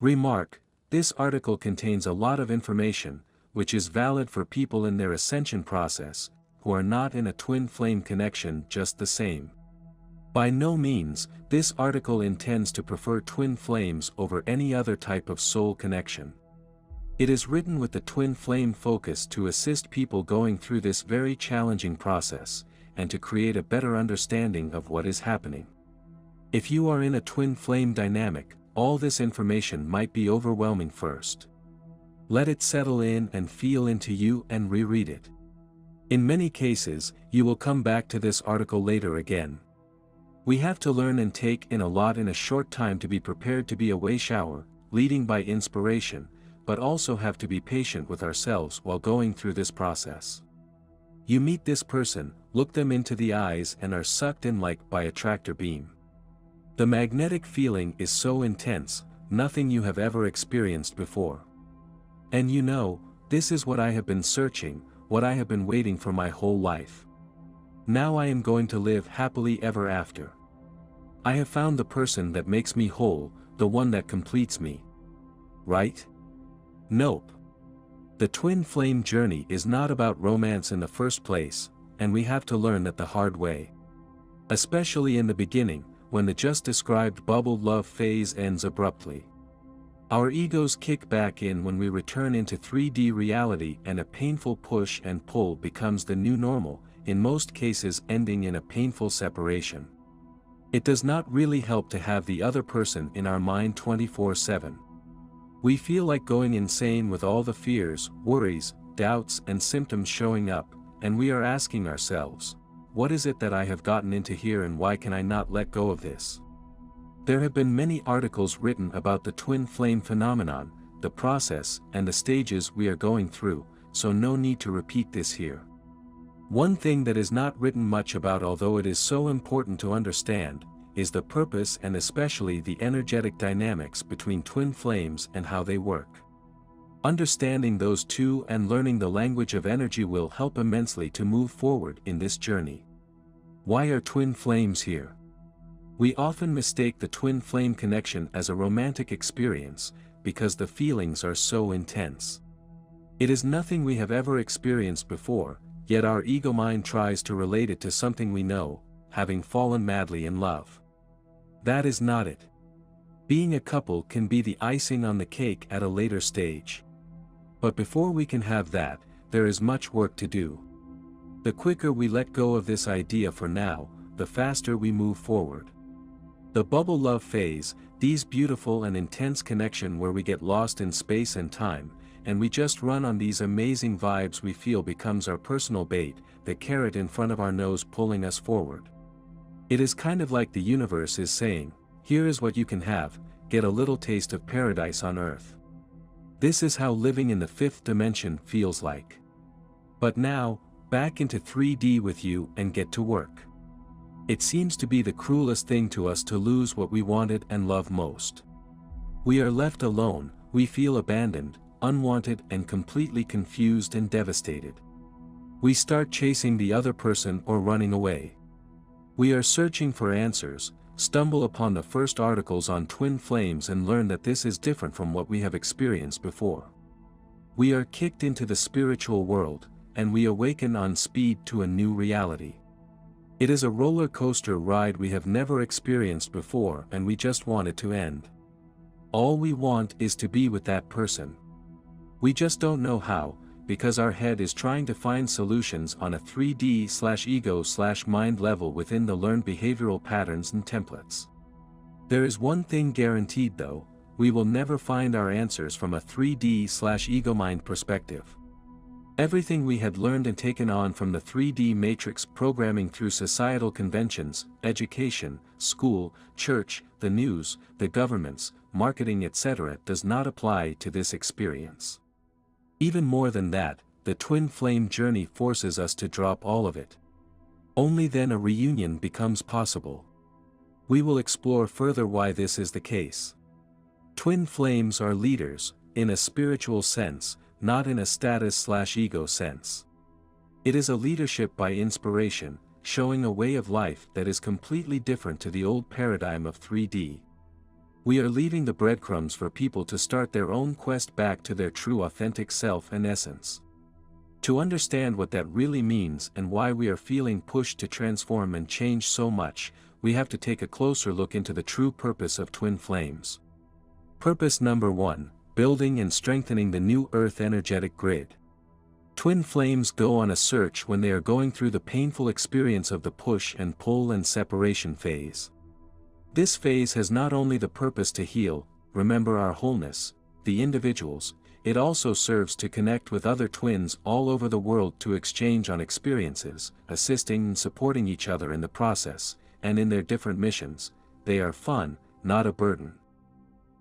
Remark, this article contains a lot of information, which is valid for people in their ascension process, who are not in a twin flame connection just the same. By no means, this article intends to prefer twin flames over any other type of soul connection. It is written with the twin flame focus to assist people going through this very challenging process, and to create a better understanding of what is happening. If you are in a twin flame dynamic, all this information might be overwhelming first. Let it settle in and feel into you and reread it. In many cases, you will come back to this article later again. We have to learn and take in a lot in a short time to be prepared to be a way shower, leading by inspiration, but also have to be patient with ourselves while going through this process. You meet this person, look them into the eyes and are sucked in like by a tractor beam. The magnetic feeling is so intense, nothing you have ever experienced before. And you know, this is what I have been searching, what I have been waiting for my whole life. Now I am going to live happily ever after. I have found the person that makes me whole, the one that completes me. Right? Nope. The twin flame journey is not about romance in the first place, and we have to learn that the hard way. Especially in the beginning, when the just described bubbled love phase ends abruptly. Our egos kick back in when we return into 3D reality, and a painful push and pull becomes the new normal, in most cases ending in a painful separation. It does not really help to have the other person in our mind 24/7. We feel like going insane with all the fears, worries, doubts and symptoms showing up, and we are asking ourselves, what is it that I have gotten into here and why can I not let go of this? There have been many articles written about the twin flame phenomenon, the process and the stages we are going through, so no need to repeat this here. One thing that is not written much about, although it is so important to understand, is the purpose and especially the energetic dynamics between twin flames and how they work. Understanding those two and learning the language of energy will help immensely to move forward in this journey. Why are twin flames here? We often mistake the twin flame connection as a romantic experience, because the feelings are so intense. It is nothing we have ever experienced before, yet our ego mind tries to relate it to something we know, having fallen madly in love. That is not it. Being a couple can be the icing on the cake at a later stage. But before we can have that, there is much work to do. The quicker we let go of this idea for now, the faster we move forward. The bubble love phase, these beautiful and intense connection where we get lost in space and time, and we just run on these amazing vibes we feel, becomes our personal bait, the carrot in front of our nose pulling us forward. It is kind of like the universe is saying, here is what you can have, get a little taste of paradise on earth. This is how living in the fifth dimension feels like. But now, back into 3D with you and get to work. It seems to be the cruelest thing to us to lose what we wanted and love most. We are left alone, we feel abandoned, unwanted and completely confused and devastated. We start chasing the other person or running away. We are searching for answers, stumble upon the first articles on twin flames and learn that this is different from what we have experienced before. We are kicked into the spiritual world, and we awaken on speed to a new reality. It is a roller coaster ride we have never experienced before, and we just want it to end. All we want is to be with that person. We just don't know how, because our head is trying to find solutions on a 3D/ego/mind level within the learned behavioral patterns and templates. There is one thing guaranteed though, we will never find our answers from a 3D/ego mind perspective. Everything we had learned and taken on from the 3D matrix programming through societal conventions, education, school, church, the news, the governments, marketing etc. does not apply to this experience. Even more than that, the twin flame journey forces us to drop all of it. Only then a reunion becomes possible. We will explore further why this is the case. Twin flames are leaders, in a spiritual sense, not in a status/ego sense. It is a leadership by inspiration, showing a way of life that is completely different to the old paradigm of 3D. We are leaving the breadcrumbs for people to start their own quest back to their true authentic self and essence. To understand what that really means and why we are feeling pushed to transform and change so much, we have to take a closer look into the true purpose of twin flames. Purpose number 1, building and strengthening the new Earth energetic grid. Twin flames go on a search when they are going through the painful experience of the push and pull and separation phase. This phase has not only the purpose to heal, remember our wholeness, the individuals, it also serves to connect with other twins all over the world to exchange on experiences, assisting and supporting each other in the process, and in their different missions. They are fun, not a burden.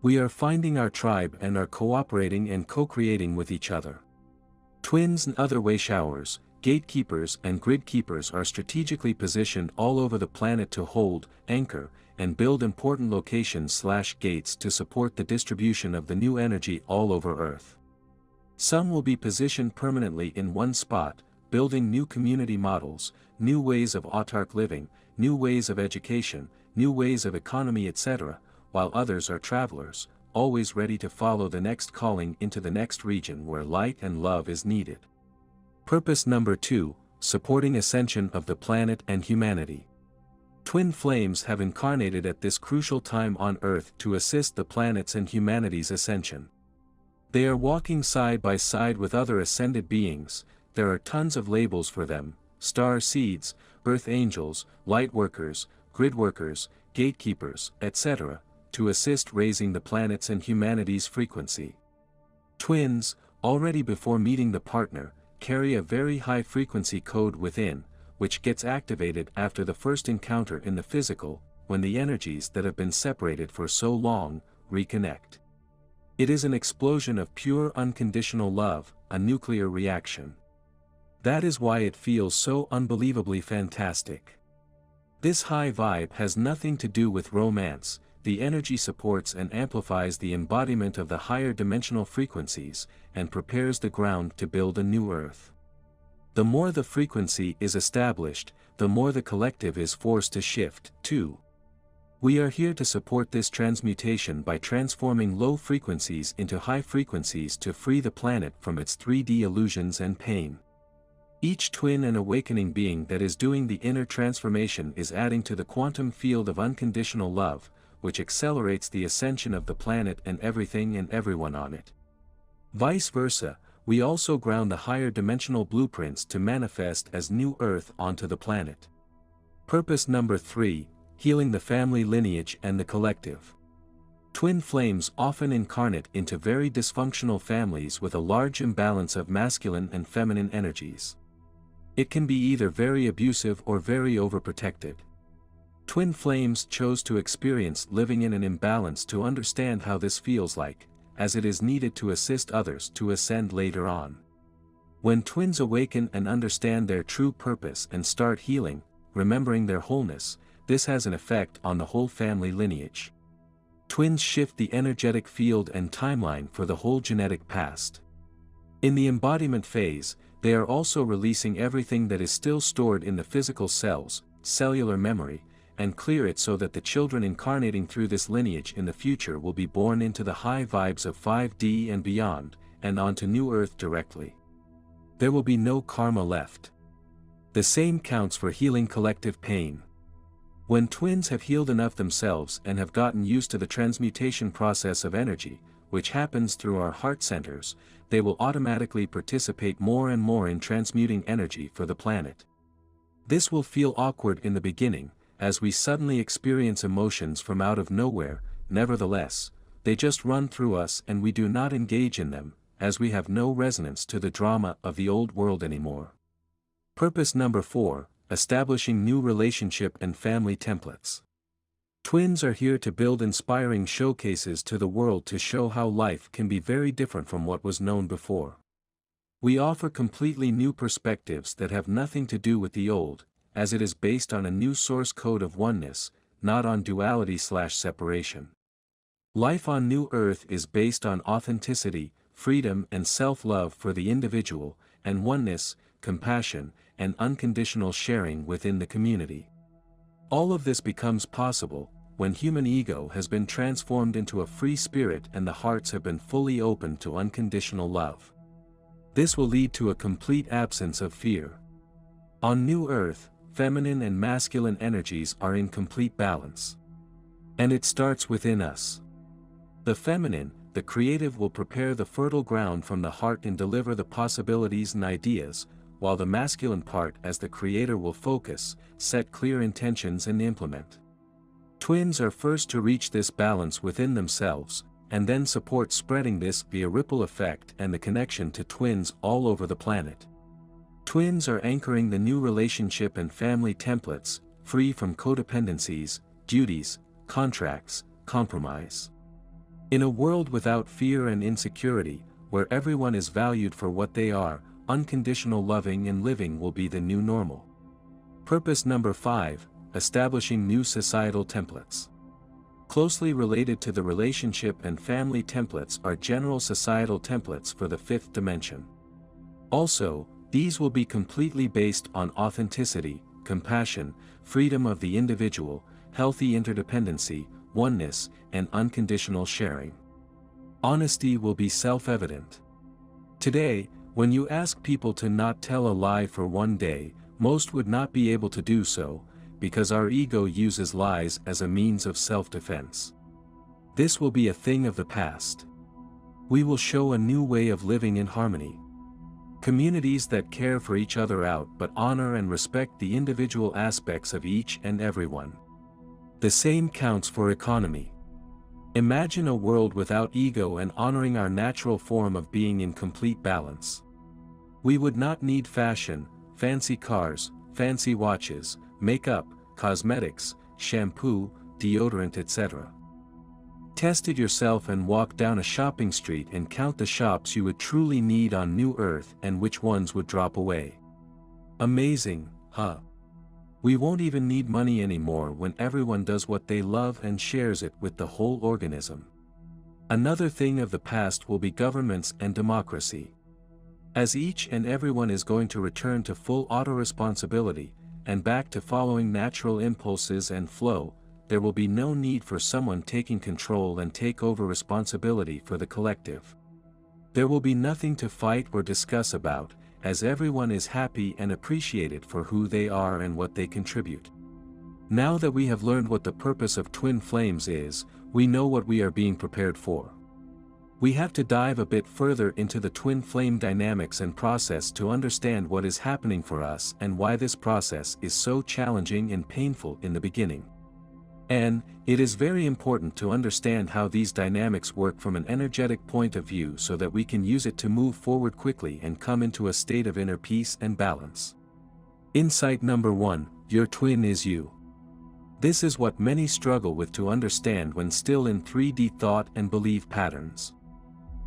We are finding our tribe and are cooperating and co-creating with each other. Twins and other way showers, gatekeepers and grid keepers are strategically positioned all over the planet to hold, anchor, and build important locations/gates to support the distribution of the new energy all over Earth. Some will be positioned permanently in one spot, building new community models, new ways of autark living, new ways of education, new ways of economy, etc., while others are travelers, always ready to follow the next calling into the next region where light and love is needed. Purpose number 2, supporting ascension of the planet and humanity. Twin flames have incarnated at this crucial time on Earth to assist the planet's and humanity's ascension. They are walking side by side with other ascended beings. There are tons of labels for them: star seeds, earth angels, light workers, grid workers, gatekeepers, etc., to assist raising the planet's and humanity's frequency. Twins, already before meeting the partner, carry a very high frequency code within, which gets activated after the first encounter in the physical, when the energies that have been separated for so long reconnect. It is an explosion of pure unconditional love, a nuclear reaction. That is why it feels so unbelievably fantastic. This high vibe has nothing to do with romance. The energy supports and amplifies the embodiment of the higher dimensional frequencies, and prepares the ground to build a new Earth. The more the frequency is established, the more the collective is forced to shift, too. We are here to support this transmutation by transforming low frequencies into high frequencies to free the planet from its 3D illusions and pain. Each twin and awakening being that is doing the inner transformation is adding to the quantum field of unconditional love, which accelerates the ascension of the planet and everything and everyone on it. Vice versa, we also ground the higher dimensional blueprints to manifest as new Earth onto the planet. Purpose number 3, healing the family lineage and the collective. Twin flames often incarnate into very dysfunctional families with a large imbalance of masculine and feminine energies. It can be either very abusive or very overprotected. Twin flames chose to experience living in an imbalance to understand how this feels like, as it is needed to assist others to ascend later on. When twins awaken and understand their true purpose and start healing, remembering their wholeness, this has an effect on the whole family lineage. Twins shift the energetic field and timeline for the whole genetic past. In the embodiment phase, they are also releasing everything that is still stored in the physical cells, cellular memory, and clear it so that the children incarnating through this lineage in the future will be born into the high vibes of 5D and beyond, and onto New Earth directly. There will be no karma left. The same counts for healing collective pain. When twins have healed enough themselves and have gotten used to the transmutation process of energy, which happens through our heart centers, they will automatically participate more and more in transmuting energy for the planet. This will feel awkward in the beginning, as we suddenly experience emotions from out of nowhere. Nevertheless, they just run through us and we do not engage in them, as we have no resonance to the drama of the old world anymore. Purpose number 4, establishing new relationship and family templates. Twins are here to build inspiring showcases to the world to show how life can be very different from what was known before. We offer completely new perspectives that have nothing to do with the old, as it is based on a new source code of oneness, not on duality/separation. Life on New Earth is based on authenticity, freedom and self-love for the individual, and oneness, compassion, and unconditional sharing within the community. All of this becomes possible when human ego has been transformed into a free spirit and the hearts have been fully opened to unconditional love. This will lead to a complete absence of fear. On New Earth, feminine and masculine energies are in complete balance. And it starts within us. The feminine, the creative, will prepare the fertile ground from the heart and deliver the possibilities and ideas, while the masculine part as the creator will focus, set clear intentions and implement. Twins are first to reach this balance within themselves, and then support spreading this via ripple effect and the connection to twins all over the planet. Twins are anchoring the new relationship and family templates, free from codependencies, duties, contracts, compromise. In a world without fear and insecurity, where everyone is valued for what they are, unconditional loving and living will be the new normal. Purpose number 5, establishing new societal templates. Closely related to the relationship and family templates are general societal templates for the 5th dimension. Also, these will be completely based on authenticity, compassion, freedom of the individual, healthy interdependency, oneness, and unconditional sharing. Honesty will be self-evident. Today, when you ask people to not tell a lie for one day, most would not be able to do so, because our ego uses lies as a means of self-defense. This will be a thing of the past. We will show a new way of living in harmony. Communities that care for each other out but honor and respect the individual aspects of each and everyone. The same counts for economy. Imagine a world without ego and honoring our natural form of being in complete balance. We would not need fashion, fancy cars, fancy watches, makeup, cosmetics, shampoo, deodorant, etc. Test it yourself and walk down a shopping street and count the shops you would truly need on New Earth and which ones would drop away. Amazing, huh? We won't even need money anymore when everyone does what they love and shares it with the whole organism. Another thing of the past will be governments and democracy. As each and everyone is going to return to full auto-responsibility, and back to following natural impulses and flow, there will be no need for someone taking control and take over responsibility for the collective. There will be nothing to fight or discuss about, as everyone is happy and appreciated for who they are and what they contribute. Now that we have learned what the purpose of twin flames is, we know what we are being prepared for. We have to dive a bit further into the twin flame dynamics and process to understand what is happening for us and why this process is so challenging and painful in the beginning. And, it is very important to understand how these dynamics work from an energetic point of view so that we can use it to move forward quickly and come into a state of inner peace and balance. Insight number 1, your twin is you. This is what many struggle with to understand when still in 3D thought and belief patterns.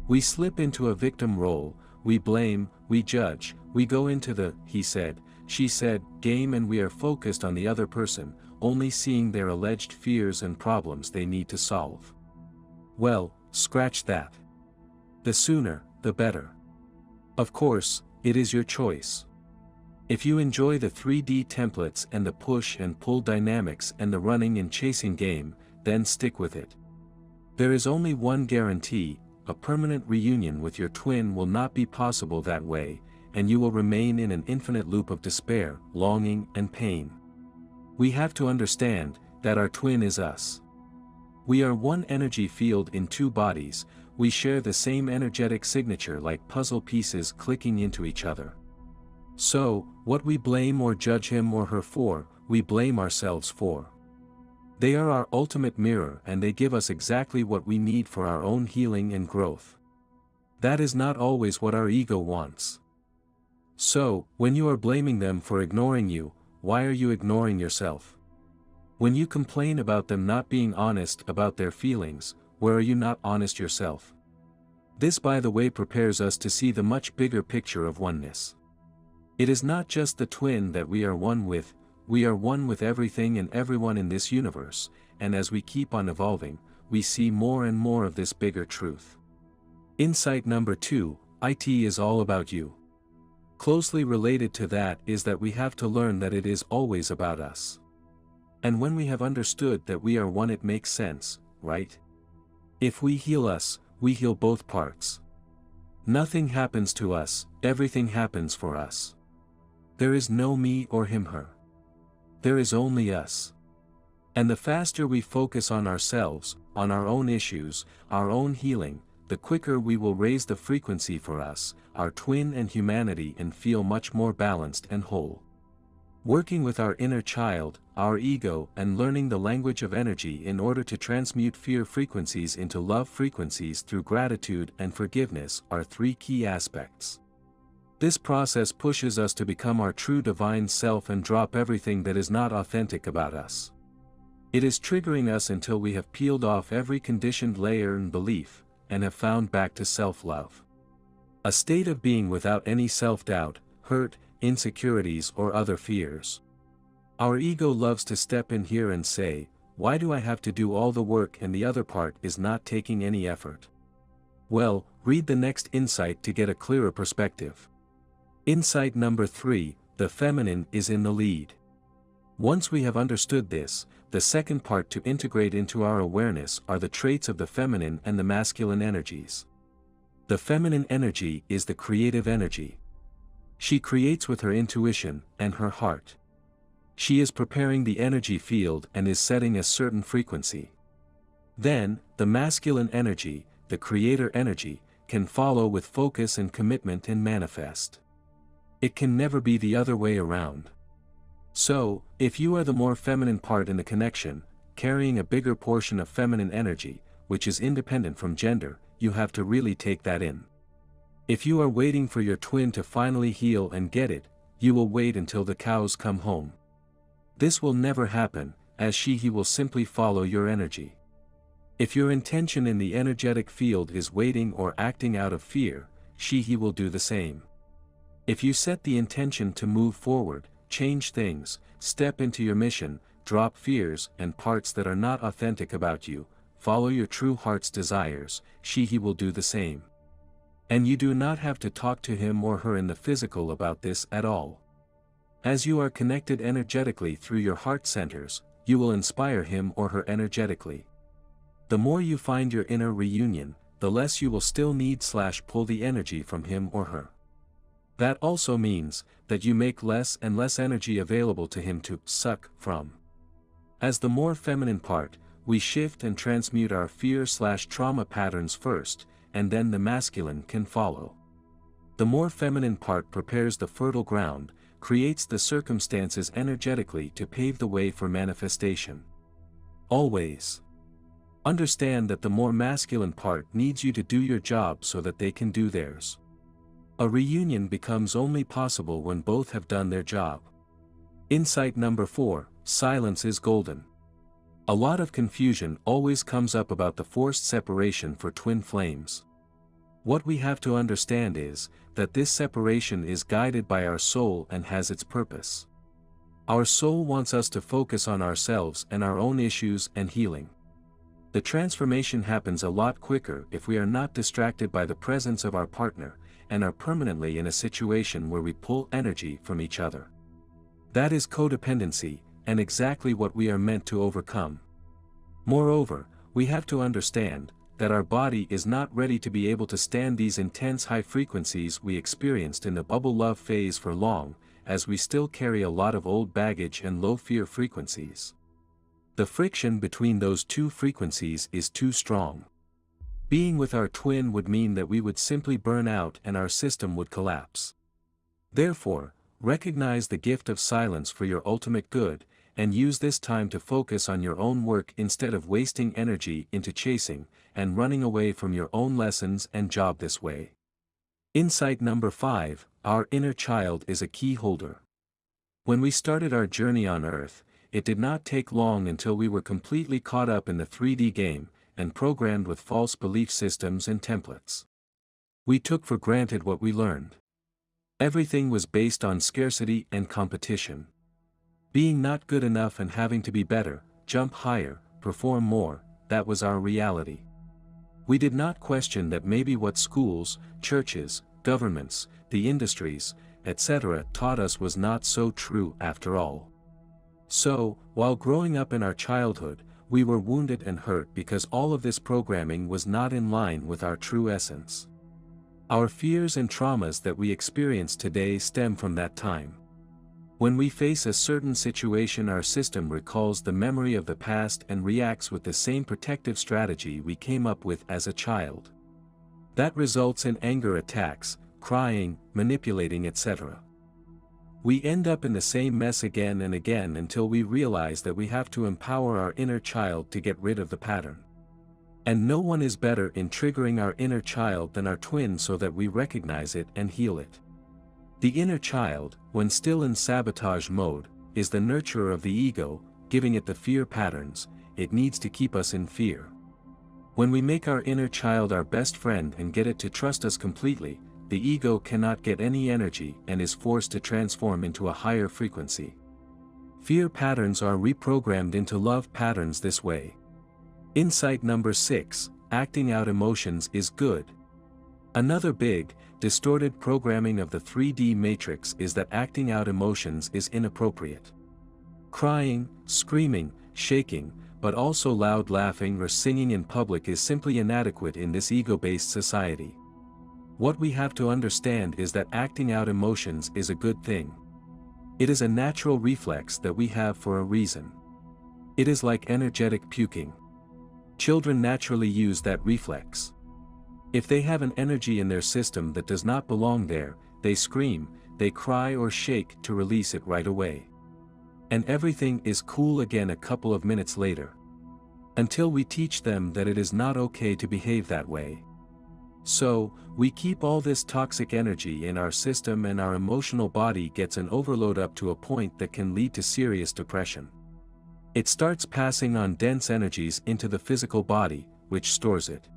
We slip into a victim role, we blame, we judge, we go into the he said, she said game, and we are focused on the other person, only seeing their alleged fears and problems they need to solve. Well, scratch that. The sooner, the better. Of course, it is your choice. If you enjoy the 3D templates and the push and pull dynamics and the running and chasing game, then stick with it. There is only one guarantee: a permanent reunion with your twin will not be possible that way, and you will remain in an infinite loop of despair, longing, and pain. We have to understand that our twin is us. We are one energy field in two bodies, we share the same energetic signature like puzzle pieces clicking into each other. So, what we blame or judge him or her for, we blame ourselves for. They are our ultimate mirror and they give us exactly what we need for our own healing and growth. That is not always what our ego wants. So, when you are blaming them for ignoring you, why are you ignoring yourself? When you complain about them not being honest about their feelings, where are you not honest yourself? This, by the way, prepares us to see the much bigger picture of oneness. It is not just the twin that we are one with, we are one with everything and everyone in this universe, and as we keep on evolving, we see more and more of this bigger truth. Insight number 2, it is all about you. Closely related to that is that we have to learn that it is always about us. And when we have understood that we are one, it makes sense, right? If we heal us, we heal both parts. Nothing happens to us, everything happens for us. There is no me or him her. There is only us. And the faster we focus on ourselves, on our own issues, our own healing, the quicker we will raise the frequency for us, our twin and humanity, and feel much more balanced and whole. Working with our inner child, our ego, and learning the language of energy in order to transmute fear frequencies into love frequencies through gratitude and forgiveness are three key aspects. This process pushes us to become our true divine self and drop everything that is not authentic about us. It is triggering us until we have peeled off every conditioned layer and belief, and have found back to self-love. A state of being without any self-doubt, hurt, insecurities or other fears. Our ego loves to step in here and say, "Why do I have to do all the work and the other part is not taking any effort?" Well, read the next insight to get a clearer perspective. Insight number 3, the feminine is in the lead. Once we have understood this, the second part to integrate into our awareness are the traits of the feminine and the masculine energies. The feminine energy is the creative energy. She creates with her intuition and her heart. She is preparing the energy field and is setting a certain frequency. Then, the masculine energy, the creator energy, can follow with focus and commitment and manifest. It can never be the other way around. So, if you are the more feminine part in the connection, carrying a bigger portion of feminine energy, which is independent from gender, you have to really take that in. If you are waiting for your twin to finally heal and get it, you will wait until the cows come home. This will never happen, as he will simply follow your energy. If your intention in the energetic field is waiting or acting out of fear, he will do the same. If you set the intention to move forward, change things, step into your mission, drop fears and parts that are not authentic about you, follow your true heart's desires, he will do the same. And you do not have to talk to him or her in the physical about this at all. As you are connected energetically through your heart centers, you will inspire him or her energetically. The more you find your inner reunion, the less you will still need/pull the energy from him or her. That also means that you make less and less energy available to him to suck from. As the more feminine part, we shift and transmute our fear/trauma patterns first, and then the masculine can follow. The more feminine part prepares the fertile ground, creates the circumstances energetically to pave the way for manifestation. Always understand that the more masculine part needs you to do your job so that they can do theirs. A reunion becomes only possible when both have done their job. Insight number 4, silence is golden. A lot of confusion always comes up about the forced separation for twin flames. What we have to understand is that this separation is guided by our soul and has its purpose. Our soul wants us to focus on ourselves and our own issues and healing. The transformation happens a lot quicker if we are not distracted by the presence of our partner, and are permanently in a situation where we pull energy from each other. That is codependency, and exactly what we are meant to overcome. Moreover, we have to understand that our body is not ready to be able to stand these intense high frequencies we experienced in the bubble love phase for long, as we still carry a lot of old baggage and low fear frequencies. The friction between those two frequencies is too strong. Being with our twin would mean that we would simply burn out and our system would collapse. Therefore, recognize the gift of silence for your ultimate good, and use this time to focus on your own work instead of wasting energy into chasing and running away from your own lessons and job this way. Insight number 5, our inner child is a key holder. When we started our journey on Earth, it did not take long until we were completely caught up in the 3D game, and programmed with false belief systems and templates. We took for granted what we learned. Everything was based on scarcity and competition. Being not good enough and having to be better, jump higher, perform more, that was our reality. We did not question that maybe what schools, churches, governments, the industries, etc. taught us was not so true after all. So, while growing up in our childhood, we were wounded and hurt because all of this programming was not in line with our true essence. Our fears and traumas that we experience today stem from that time. When we face a certain situation, our system recalls the memory of the past and reacts with the same protective strategy we came up with as a child. That results in anger attacks, crying, manipulating, etc. We end up in the same mess again and again until we realize that we have to empower our inner child to get rid of the pattern. And no one is better in triggering our inner child than our twin, so that we recognize it and heal it. The inner child, when still in sabotage mode, is the nurturer of the ego, giving it the fear patterns it needs to keep us in fear. When we make our inner child our best friend and get it to trust us completely, the ego cannot get any energy and is forced to transform into a higher frequency. Fear patterns are reprogrammed into love patterns this way. Insight number 6, acting out emotions is good. Another big, distorted programming of the 3D matrix is that acting out emotions is inappropriate. Crying, screaming, shaking, but also loud laughing or singing in public is simply inadequate in this ego-based society. What we have to understand is that acting out emotions is a good thing. It is a natural reflex that we have for a reason. It is like energetic puking. Children naturally use that reflex. If they have an energy in their system that does not belong there, they scream, they cry or shake to release it right away. And everything is cool again a couple of minutes later. Until we teach them that it is not okay to behave that way. So, we keep all this toxic energy in our system and our emotional body gets an overload up to a point that can lead to serious depression. It starts passing on dense energies into the physical body, which stores it.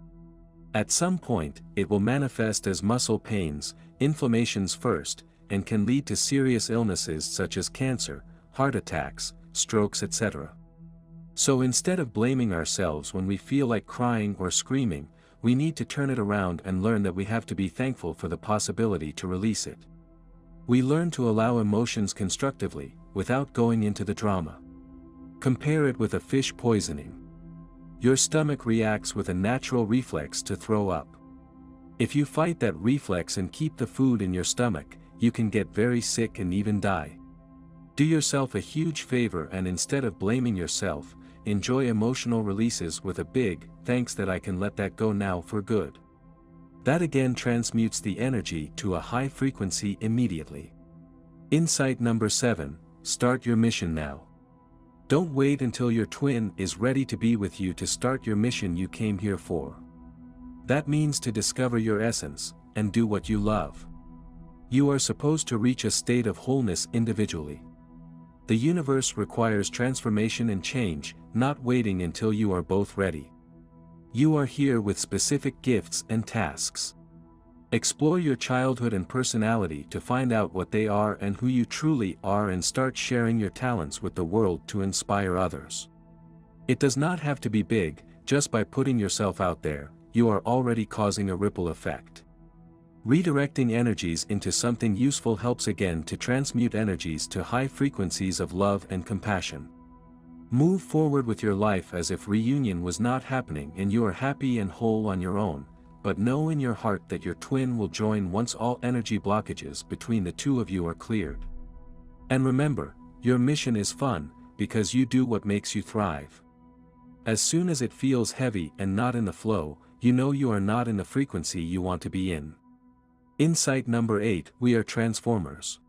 At some point, it will manifest as muscle pains, inflammations first, and can lead to serious illnesses such as cancer, heart attacks, strokes, etc. So instead of blaming ourselves when we feel like crying or screaming, we need to turn it around and learn that we have to be thankful for the possibility to release it. We learn to allow emotions constructively, without going into the drama. Compare it with a fish poisoning. Your stomach reacts with a natural reflex to throw up. If you fight that reflex and keep the food in your stomach, you can get very sick and even die. Do yourself a huge favor and instead of blaming yourself, enjoy emotional releases with a big, thanks that I can let that go now for good. That again transmutes the energy to a high frequency immediately. Insight number 7, start your mission now. Don't wait until your twin is ready to be with you to start your mission you came here for. That means to discover your essence, and do what you love. You are supposed to reach a state of wholeness individually. The universe requires transformation and change, not waiting until you are both ready. You are here with specific gifts and tasks. Explore your childhood and personality to find out what they are and who you truly are and start sharing your talents with the world to inspire others. It does not have to be big, just by putting yourself out there, you are already causing a ripple effect. Redirecting energies into something useful helps again to transmute energies to high frequencies of love and compassion. Move forward with your life as if reunion was not happening and you are happy and whole on your own, but know in your heart that your twin will join once all energy blockages between the two of you are cleared. And remember, your mission is fun, because you do what makes you thrive. As soon as it feels heavy and not in the flow, you know you are not in the frequency you want to be in. Insight number 8, we are transformers.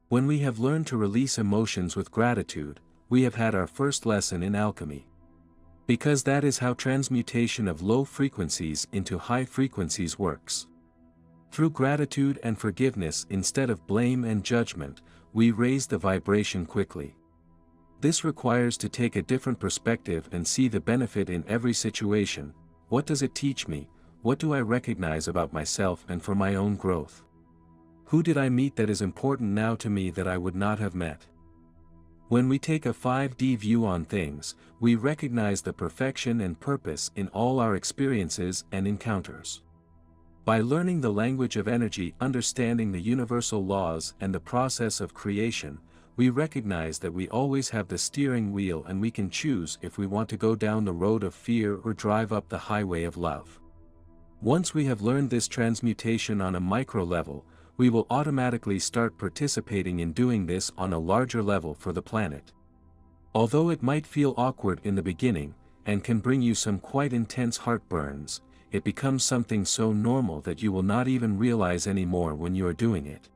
When we have learned to release emotions with gratitude, we have had our first lesson in alchemy. Because that is how transmutation of low frequencies into high frequencies works. Through gratitude and forgiveness instead of blame and judgment, we raise the vibration quickly. This requires to take a different perspective and see the benefit in every situation. What does it teach me? What do I recognize about myself and for my own growth? Who did I meet that is important now to me that I would not have met? When we take a 5D view on things, we recognize the perfection and purpose in all our experiences and encounters. By learning the language of energy, understanding the universal laws and the process of creation, we recognize that we always have the steering wheel and we can choose if we want to go down the road of fear or drive up the highway of love. Once we have learned this transmutation on a micro level, we will automatically start participating in doing this on a larger level for the planet. Although it might feel awkward in the beginning, and can bring you some quite intense heartburns, it becomes something so normal that you will not even realize anymore when you are doing it.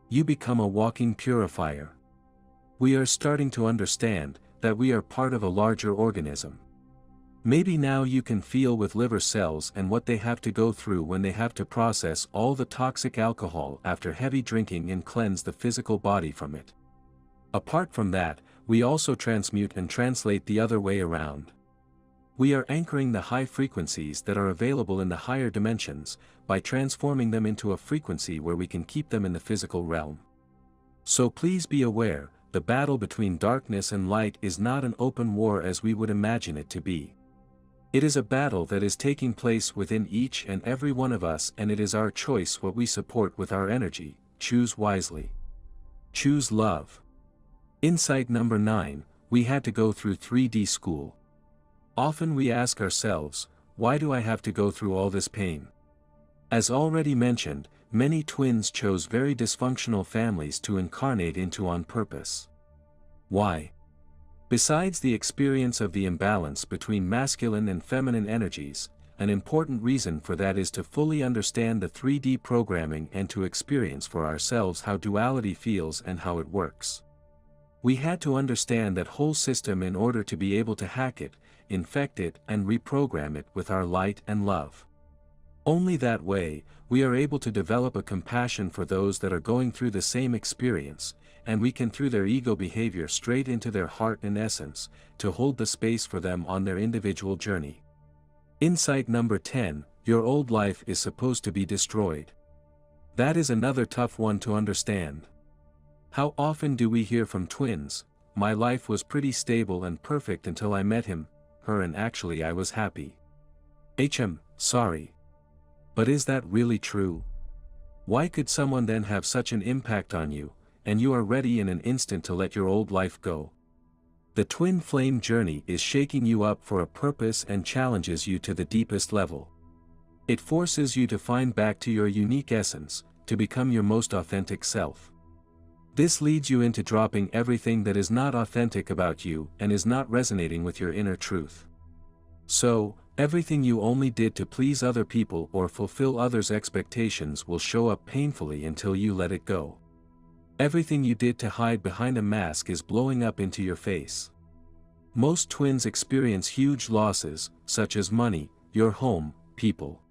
You become a walking purifier. We are starting to understand that we are part of a larger organism. Maybe now you can feel with liver cells and what they have to go through when they have to process all the toxic alcohol after heavy drinking and cleanse the physical body from it. Apart from that, we also transmute and translate the other way around. We are anchoring the high frequencies that are available in the higher dimensions, by transforming them into a frequency where we can keep them in the physical realm. So please be aware, the battle between darkness and light is not an open war as we would imagine it to be. It is a battle that is taking place within each and every one of us, and it is our choice what we support with our energy. Choose wisely. Choose love. Insight number 9, we had to go through 3D school. Often we ask ourselves, why do I have to go through all this pain? As already mentioned, many twins chose very dysfunctional families to incarnate into on purpose. Why? Besides the experience of the imbalance between masculine and feminine energies, an important reason for that is to fully understand the 3D programming and to experience for ourselves how duality feels and how it works. We had to understand that whole system in order to be able to hack it, infect it and reprogram it with our light and love. Only that way, we are able to develop a compassion for those that are going through the same experience, and we can through their ego behavior straight into their heart and essence, to hold the space for them on their individual journey. Insight number 10, your old life is supposed to be destroyed. That is another tough one to understand. How often do we hear from twins, my life was pretty stable and perfect until I met him, her, and actually I was happy. Sorry. But is that really true? Why could someone then have such an impact on you, and you are ready in an instant to let your old life go? The twin flame journey is shaking you up for a purpose and challenges you to the deepest level. It forces you to find back to your unique essence, to become your most authentic self. This leads you into dropping everything that is not authentic about you and is not resonating with your inner truth. So, everything you only did to please other people or fulfill others' expectations will show up painfully until you let it go. Everything you did to hide behind a mask is blowing up into your face. Most twins experience huge losses, such as money, your home, people.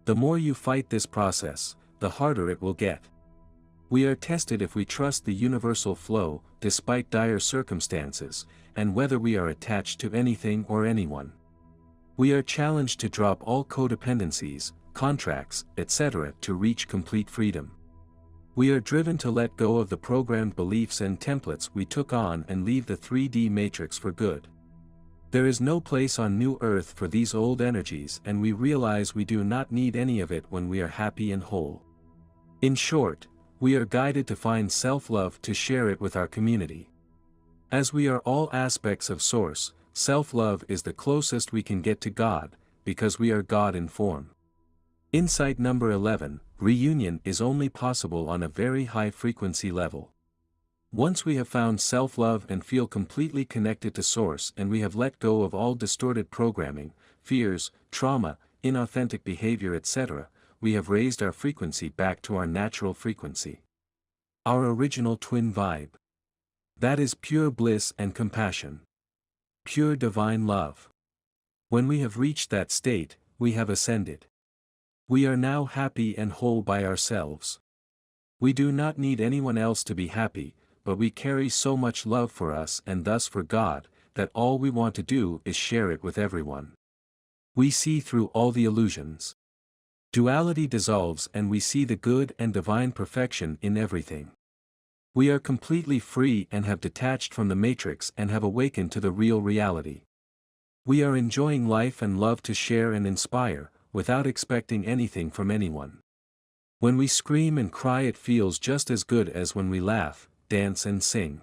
The more you fight this process, the harder it will get. We are tested if we trust the universal flow, despite dire circumstances, and whether we are attached to anything or anyone. We are challenged to drop all codependencies, contracts, etc. to reach complete freedom. We are driven to let go of the programmed beliefs and templates we took on and leave the 3D matrix for good. There is no place on New Earth for these old energies, and we realize we do not need any of it when we are happy and whole. In short, we are guided to find self-love to share it with our community. As we are all aspects of Source, self-love is the closest we can get to God, because we are God in form. Insight number 11, reunion is only possible on a very high frequency level. Once we have found self-love and feel completely connected to Source and we have let go of all distorted programming, fears, trauma, inauthentic behavior etc., we have raised our frequency back to our natural frequency. Our original twin vibe. That is pure bliss and compassion. Pure divine love. When we have reached that state, we have ascended. We are now happy and whole by ourselves. We do not need anyone else to be happy, but we carry so much love for us and thus for God, that all we want to do is share it with everyone. We see through all the illusions. Duality dissolves and we see the good and divine perfection in everything. We are completely free and have detached from the matrix and have awakened to the real reality. We are enjoying life and love to share and inspire, without expecting anything from anyone. When we scream and cry it feels just as good as when we laugh, dance and sing.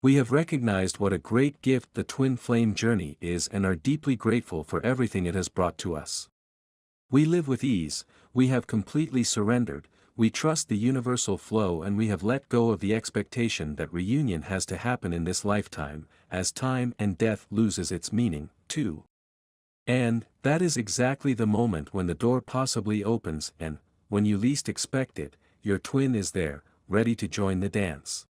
We have recognized what a great gift the twin flame journey is and are deeply grateful for everything it has brought to us. We live with ease, we have completely surrendered, we trust the universal flow, and we have let go of the expectation that reunion has to happen in this lifetime, as time and death loses its meaning, too. And that is exactly the moment when the door possibly opens and, when you least expect it, your twin is there, ready to join the dance.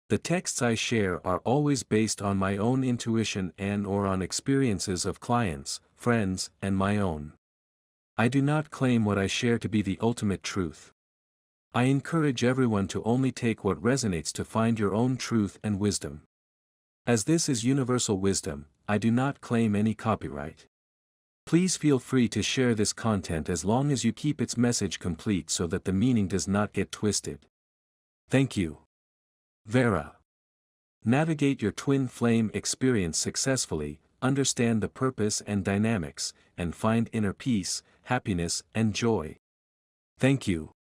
The texts I share are always based on my own intuition and/or on experiences of clients, friends, and my own. I do not claim what I share to be the ultimate truth. I encourage everyone to only take what resonates to find your own truth and wisdom. As this is universal wisdom, I do not claim any copyright. Please feel free to share this content as long as you keep its message complete so that the meaning does not get twisted. Thank you. Vera. Navigate your twin flame experience successfully, understand the purpose and dynamics, and find inner peace, happiness, and joy. Thank you.